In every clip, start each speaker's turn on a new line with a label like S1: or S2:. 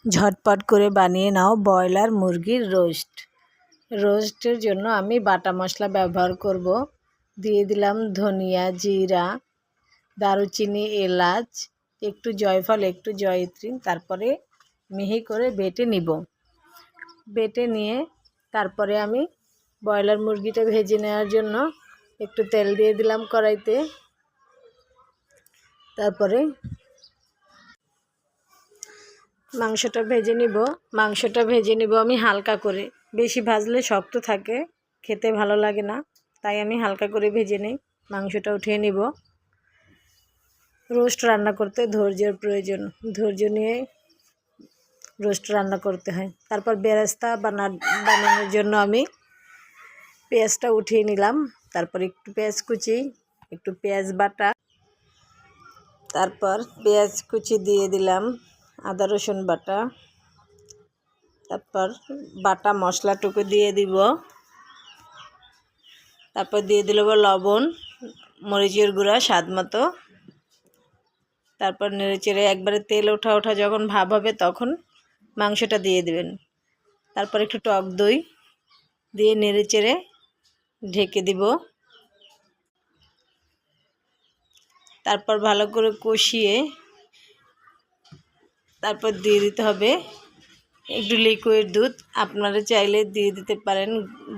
S1: ঝটপট করে বানিয়ে নাও ব্রয়লার মুরগির রোস্টের জন্য আমি বাটা মশলা ব্যবহার করব। দিয়ে দিলাম ধনিয়া, জিরা, দারুচিনি, এলাচ, একটু জয়ফল, একটু জয়িত্রী। তারপরে মিহি করে বেটে নিয়ে তারপরে আমি ব্রয়লার মুরগিটা ভেজে নেওয়ার জন্য একটু তেল দিয়ে দিলাম কড়াইতে। তারপরে মাংসটা ভেজে নিব আমি হালকা করে। বেশি ভাজলে শক্ত থাকে, খেতে ভালো লাগে না, তাই আমি হালকা করে ভেজে নিই। মাংসটা উঠিয়ে নিব। রোস্ট রান্না করতে ধৈর্যের প্রয়োজন, ধৈর্য নিয়ে রোস্ট রান্না করতে হয়। তারপর বেরেস্তা বানানোর জন্য আমি পেঁয়াজটা উঠিয়ে নিলাম। তারপর একটু পেঁয়াজ কুচি, একটু পেঁয়াজ বাটা, তারপর পেঁয়াজ কুচি দিয়ে দিলাম, আদা রসুন বাটা, তারপর বাটা মশলাটুকু দিয়ে দিব। তারপর দিয়ে দিলাম লবণ, মরিচের গুঁড়া স্বাদ মতো। তারপর নেড়েচেড়ে একবারে তেল ওঠা যখন ভাব হবে তখন মাংসটা দিয়ে দেবেন। তারপর একটু টক দই দিয়ে নেড়েচেড়ে ঢেকে দিব। তারপর ভালো করে কষিয়ে তারপর দিয়ে দিতে হবে একটু লিকুইড দুধ। আপনারা চাইলে দিয়ে দিতে পারেন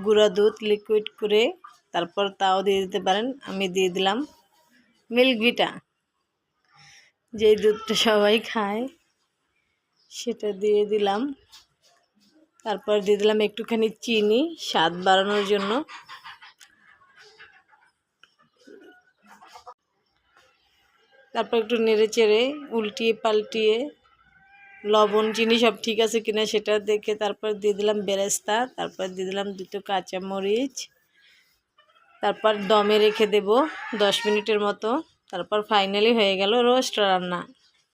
S1: গুঁড়া দুধ লিকুইড করে, তারপর তাও দিয়ে দিতে পারেন। আমি দিয়ে দিলাম মিল্ক ভিটা, যেই দুধটা সবাই খায় সেটা দিয়ে দিলাম। তারপর দিয়ে দিলাম একটুখানি চিনি স্বাদ বাড়ানোর জন্য। তারপর একটু নেড়েচেড়ে উল্টিয়ে পাল্টিয়ে লবণ চিনি সব ঠিক আছে কিনা সেটা দেখে তারপর দিয়ে দিলাম বেরেস্তা, তারপর দিয়ে দিলাম দুটো কাঁচামরিচ। তারপর দমে রেখে দেব 10 মিনিটের মতো। তারপর ফাইনালি হয়ে গেল রোস্ট রান্না।